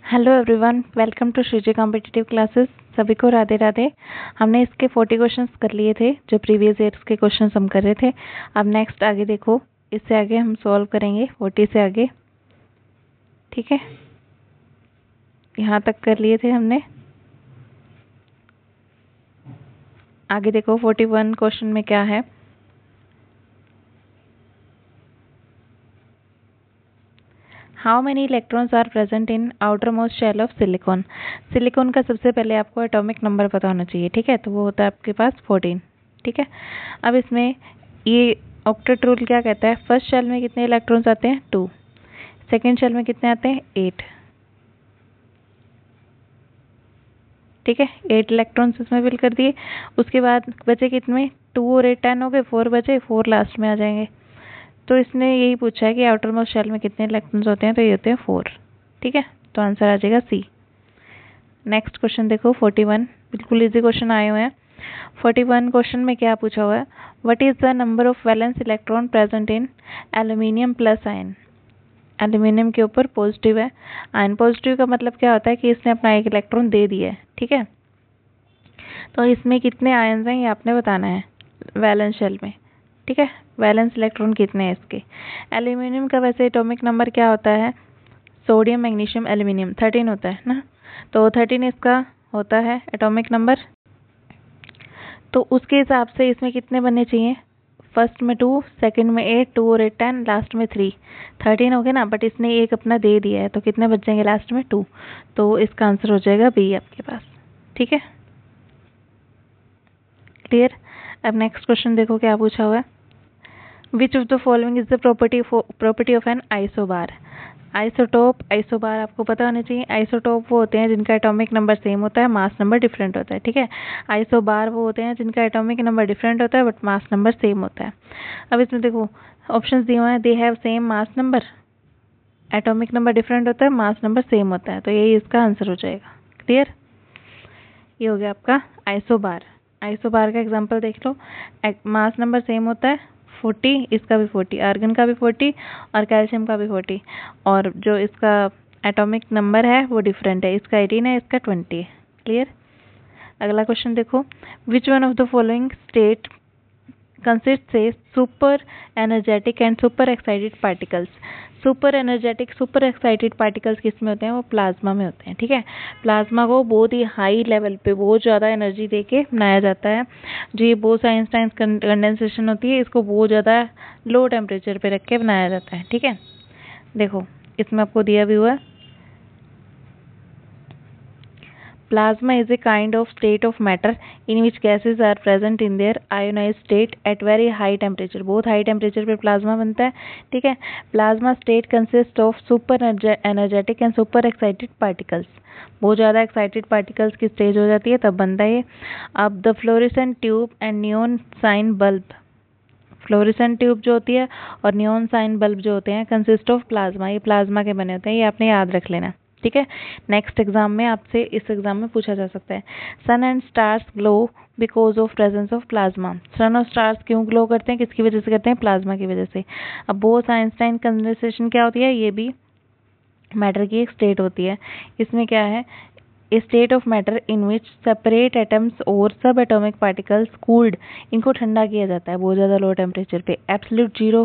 Hello everyone, welcome to Shreeji competitive classes. सभी को राधे राधे। हमने इसके 40 क्वेश्चंस कर लिए थे, जो प्रीवियस ईयर्स के क्वेश्चंस हम कर रहे थे। अब नेक्स्ट आगे देखो, इससे आगे हम सॉल्व करेंगे 40 से आगे। ठीक है, यहाँ तक कर लिए थे हमने। आगे देखो 41 क्वेश्चन में क्या है। How many electrons are present in outermost shell of silicon. Silicon का सबसे पहले आपको एटॉमिक नंबर पता होना चाहिए। ठीक है, तो वो होता है आपके पास 14। ठीक है, अब इसमें ये ऑक्टेट रूल क्या कहता है, फर्स्ट शेल में कितने इलेक्ट्रॉन्स आते हैं 2, सेकेंड शेल में कितने आते हैं 8। ठीक है, 8 इलेक्ट्रॉन्स इसमें फिल कर दिए। उसके बाद बचे कितने, 2 और 8 10 हो गए, 4 बचे, 4 लास्ट में आ जाएंगे। तो इसने यही पूछा है कि आउटर मोस्ट शेल में कितने इलेक्ट्रॉन्स होते हैं, तो ये होते हैं 4। ठीक है, तो आंसर आ जाएगा सी। नेक्स्ट क्वेश्चन देखो 41, बिल्कुल इजी क्वेश्चन आए हुए हैं। 41 क्वेश्चन में क्या पूछा हुआ है, what is the number of valence electron present in aluminium plus ion. Aluminium के ऊपर पॉजिटिव है, आयन पॉजिटिव का मतलब क्या होता है कि इसने अपना एक इलेक्ट्रॉन दे दिया है। ठीक है, तो इसमें कितने आयन्स हैं ये आपने बताना है वैलेंस शेल में। ठीक है, वैलेंस इलेक्ट्रॉन कितने हैं इसके। एल्यूमिनियम का वैसे एटॉमिक नंबर क्या होता है, सोडियम मैग्नीशियम एल्यूमिनियम 13 होता है ना, तो 13 इसका होता है एटॉमिक नंबर। तो उसके हिसाब से इसमें कितने बनने चाहिए, फर्स्ट में 2, सेकंड में 8, 2 और 8 10, लास्ट में 3, 13 हो गए ना। बट इसने एक अपना दे दिया है, तो कितने बच जाएंगे लास्ट में 2। तो इसका आंसर हो जाएगा बी आपके पास। ठीक है, क्लियर। अब नेक्स्ट क्वेश्चन देखो क्या पूछा हुआ है, which of the following is the property of an isobar. Isotope, isobar आपको पता होना चाहिए। आइसोटोप वो होते हैं जिनका एटॉमिक नंबर सेम होता है, मास नंबर डिफरेंट होता है। ठीक है, आइसोबार वो होते हैं जिनका एटॉमिक नंबर डिफरेंट होता है बट मास नंबर सेम होता है। अब इसमें देखो ऑप्शंस दिए हुए हैं, they have same mass number, atomic number different होता है, मास नंबर सेम होता है, तो यही इसका आंसर हो जाएगा। क्लियर, ये हो गया आपका आइसोबार। आइसोबार का एग्जांपल देख लो, मास नंबर सेम होता है 40, इसका भी 40, आर्गन का भी 40 और कैल्शियम का भी 40, और जो इसका एटॉमिक नंबर है वो डिफरेंट है, इसका 18 है, इसका 20 है। क्लियर। अगला क्वेश्चन देखो, which one of the following state consist से super energetic and super excited particles. Super energetic super excited particles किस में होते हैं, वो प्लाज्मा में होते हैं। ठीक है, प्लाज्मा को बहुत ही हाई लेवल पे बहुत ज़्यादा एनर्जी देके बनाया जाता है। जो ये बोस-आइंस्टाइन कंडेंसेशन होती है, इसको बहुत ज़्यादा लो टेम्परेचर पे रख के बनाया जाता है। ठीक है, देखो इसमें आपको दिया भी हुआ है, plasma is a kind of state of matter in which gases are present in their ionized state at very high temperature। बहुत हाई टेम्परेचर पे प्लाज्मा बनता है। ठीक है, plasma state consist of super energetic and super excited particles. बहुत ज़्यादा excited particles की stage हो जाती है तब बनता है ये। अब the fluorescent tube and neon sign bulb, fluorescent tube जो होती है और नियॉन साइन बल्ब जो होते हैं कंसिस्ट ऑफ प्लाज्मा, ये प्लाज्मा के बने होते हैं, ये आपने याद रख लेना। ठीक है, नेक्स्ट एग्जाम में आपसे इस एग्जाम में पूछा जा सकता है, sun and stars glow because of presence of plasma. Sun और स्टार्स क्यों ग्लो करते हैं, किसकी वजह से करते हैं, प्लाज्मा की वजह से। अब बोस-आइंस्टाइन कंडेंसेशन क्या होती है, ये भी मैटर की एक स्टेट होती है। इसमें क्या है, a state of matter in which separate atoms और सब एटॉमिक पार्टिकल्स कूल्ड, इनको ठंडा किया जाता है बहुत ज़्यादा लो टेम्परेचर पे, एब्सोल्यूट 0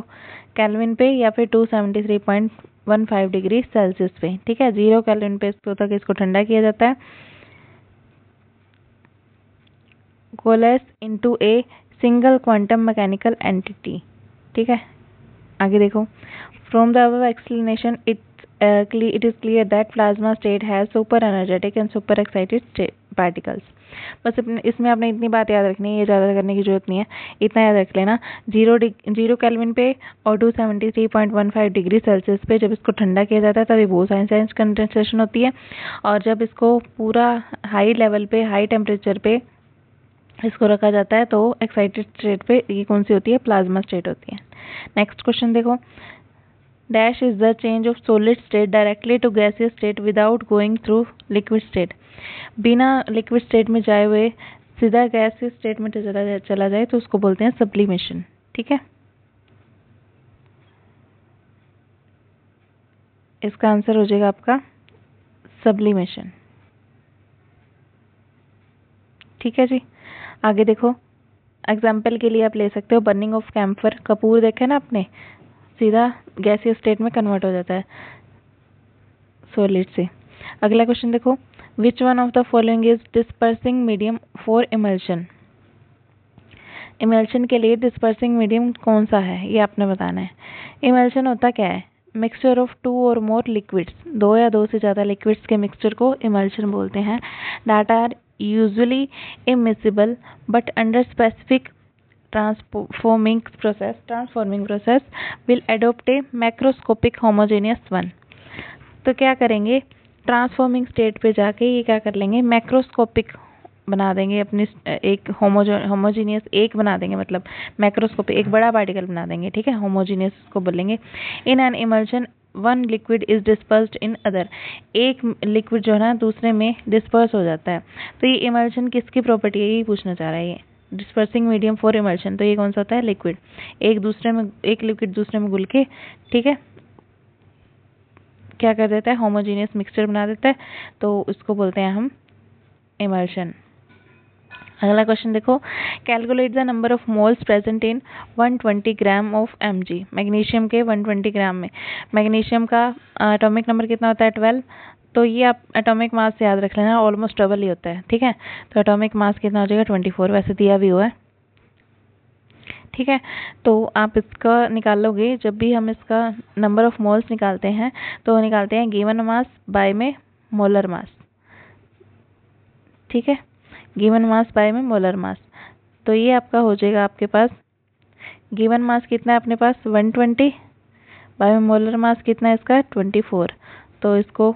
केल्विन पे या फिर 273.15 डिग्री सेल्सियस पे। ठीक है, 0 केल्विन पे इसको ठंडा किया जाता है। Coalesce into a single quantum mechanical entity. ठीक है, आगे देखो, from the above explanation it is clear that plasma state has super energetic and super excited particles। बस इसमें आपने इतनी बात याद रखनी है, ये ज़्यादा करने की जरूरत नहीं है, इतना याद रख लेना। 0 केल्विन पे और 273.15 डिग्री सेल्सियस पे जब इसको ठंडा किया जाता है तभी बोस-आइंस्टाइन कंडेंसेशन होती है, और जब इसको पूरा हाई लेवल पे हाई टेम्परेचर पे इसको रखा जाता है तो एक्साइटेड स्टेट पे ये कौन सी होती है, प्लाज्मा स्टेट होती है। नेक्स्ट क्वेश्चन देखो, dash is the change of solid state directly to gaseous state without going through liquid state. बिना लिक्विड स्टेट में जाए हुए सीधा गैसियस स्टेट में चला जाए तो उसको बोलते हैं सब्लिमेशन। ठीक है, इसका आंसर हो जाएगा आपका सब्लिमेशन। ठीक है जी। आगे देखो, एग्जाम्पल के लिए आप ले सकते हो बर्निंग ऑफ कैम्फर, कपूर देखे ना आपने, सीधा गैसीय स्टेट में कन्वर्ट हो जाता है सॉलिड से। अगला क्वेश्चन देखो, which one of the following is dispersing medium for emulsion. Emulsion के लिए डिस्पर्सिंग मीडियम कौन सा है, ये आपने बताना है। इमल्शन होता क्या है? मिक्सचर ऑफ 2 और मोर लिक्विड्स, 2 या 2 से ज़्यादा लिक्विड्स के मिक्सचर को इमल्शन बोलते हैं। That are usually immiscible but under specific transforming process will adopt a macroscopic homogeneous one। तो क्या करेंगे, ट्रांसफॉर्मिंग स्टेट पे जाके ये क्या कर लेंगे, मैक्रोस्कोपिक बना देंगे, अपनी एक होमोजीनियस एक बना देंगे, मतलब मैक्रोस्कोपिक एक बड़ा पार्टिकल बना देंगे। ठीक है, होमोजीनियस को बोलेंगे। In an emulsion one liquid is dispersed in other, एक लिक्विड जो है ना दूसरे में डिस्पर्स हो जाता है। तो ये इमल्शन किसकी प्रॉपर्टी है, यही पूछना चाह रहा है ये, डिस्पर्सिंग मीडियम फॉर इमल्शन। तो ये कौन सा होता है, लिक्विड। एक लिक्विड दूसरे में घुल के, ठीक है, क्या कर देता है, होमोजीनियस मिक्सचर बना देता है। तो उसको बोलते हैं हम इमल्शन। अगला क्वेश्चन देखो, calculate the number of moles present in 120 gram of Mg। Magnesium के 120 ग्राम में, मैग्नीशियम का एटॉमिक नंबर कितना होता है, 12। तो ये आप एटॉमिक मास याद रख लेना, ऑलमोस्ट डबल ही होता है। ठीक है, तो एटॉमिक मास कितना हो जाएगा, 24, वैसे दिया भी हुआ है। ठीक है, तो आप इसका निकाल लोगे, जब भी हम इसका नंबर ऑफ मोल्स निकालते हैं तो निकालते हैं गिवन मास बाय में मोलर मास। ठीक है, गिवन मास बाय में मोलर मास। तो ये आपका हो जाएगा, आपके पास गिवन मास कितना है अपने पास 120, बाय में मोलर मास कितना है इसका 24। तो इसको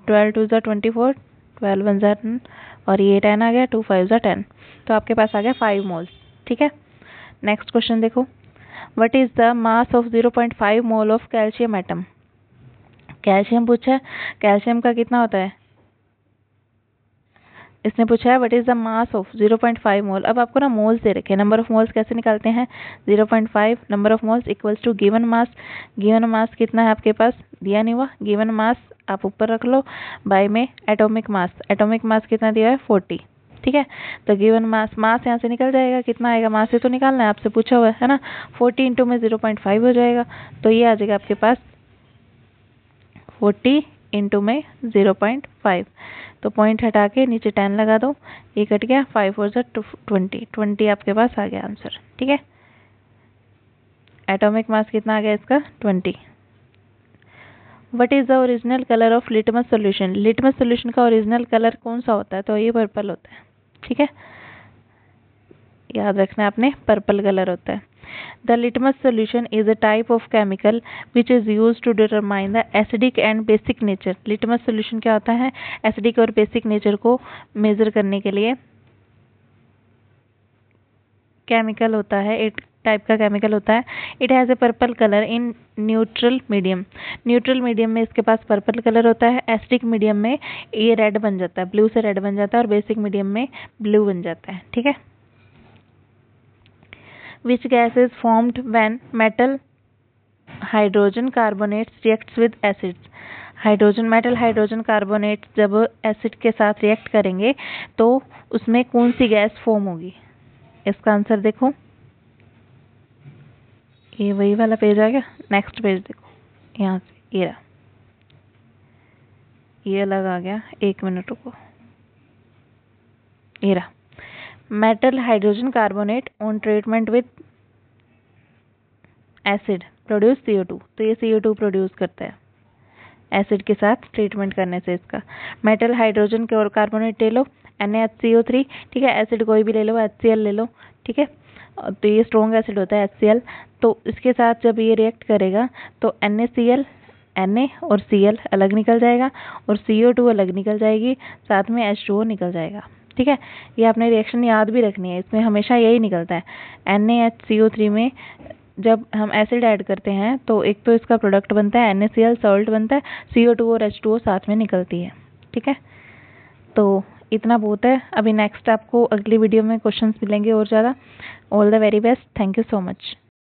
12 2 ज़ा 24, 12 1 ज़ा 10 और ये 10 आ गया, 2 5 ज़ा 10। तो आपके पास आ गया 5 मोल्स। ठीक है, नेक्स्ट क्वेश्चन देखो, what is the mass of 0.5 mole of calcium atom. Calcium पूछा है, कैल्शियम का कितना होता है, इसने पूछा है what is the mass of 0.5 मोल। अब आपको ना मोल्स दे रखे हैं, नंबर ऑफ मोल्स कैसे निकालते हैं, 0.5 number of moles equals to given mass. Given mass कितना है आपके पास, दिया नहीं हुआ, गिवन मास आप ऊपर रख लो, बाय में एटॉमिक मास। एटॉमिक मास कितना दिया है 40। ठीक है, तो गिवन मास, मास यहाँ से निकल जाएगा, कितना आएगा, मास से तो निकालना है, आपसे पूछा हुआ है ना, 40 इंटू में 0.5 हो जाएगा। तो ये आ जाएगा आपके पास 40 इंटू में 0.5। तो पॉइंट हटा के नीचे 10 लगा दो, ये कट गया, 5 4 20, 20 आपके पास आ गया आंसर। ठीक है, एटॉमिक मास कितना आ गया इसका 20। What is the original colour of litmus solution. Litmus solution का ओरिजिनल कलर कौन सा होता है, तो ये पर्पल होता है। ठीक है, याद रखना आपने, पर्पल कलर होता है। The litmus solution is a type of chemical which is used to determine the acidic and basic nature। litmus solution क्या होता है, acidic और basic nature को मेजर करने के लिए केमिकल होता है, एक टाइप का केमिकल होता है। It has a purple colour in neutral medium. Neutral medium में इसके पास पर्पल कलर होता है, एसिडिक मीडियम में ये रेड बन जाता है, ब्लू से रेड बन जाता है, और बेसिक मीडियम में ब्लू बन जाता है। ठीक है, which gas is formed when metal hydrogen carbonates reacts with acids। Metal hydrogen carbonate जब एसिड के साथ रिएक्ट करेंगे तो उसमें कौन सी गैस फॉर्म होगी। इसका आंसर देखो, ये वही वाला पेज आ गया, नेक्स्ट पेज देखो, यहाँ से ये अलग आ गया, 1 मिनट रुको, ये रहा, metal hydrogen carbonate on treatment with acid produce CO2। तो ये CO2 प्रोड्यूस करता है एसिड के साथ ट्रीटमेंट करने से। इसका मेटल हाइड्रोजन के और कार्बोनेट ले लो, NaHCO3। ठीक है, एसिड कोई भी ले लो, HCl ले लो। ठीक है, तो ये स्ट्रॉन्ग एसिड होता है HCl। तो इसके साथ जब ये रिएक्ट करेगा तो NaCl, Na और Cl अलग निकल जाएगा और CO2 अलग निकल जाएगी, साथ में H2O निकल जाएगा। ठीक है, ये आपने रिएक्शन याद भी रखनी है, इसमें हमेशा यही निकलता है। NaHCO3 में जब हम एसिड ऐड करते हैं तो एक तो इसका प्रोडक्ट बनता है NaCl, सॉल्ट बनता है, CO2 और H2O साथ में निकलती है। ठीक है, तो इतना बहुत है। अभी नेक्स्ट आपको अगली वीडियो में क्वेश्चंस मिलेंगे और ज़्यादा। All the very best, thank you so much.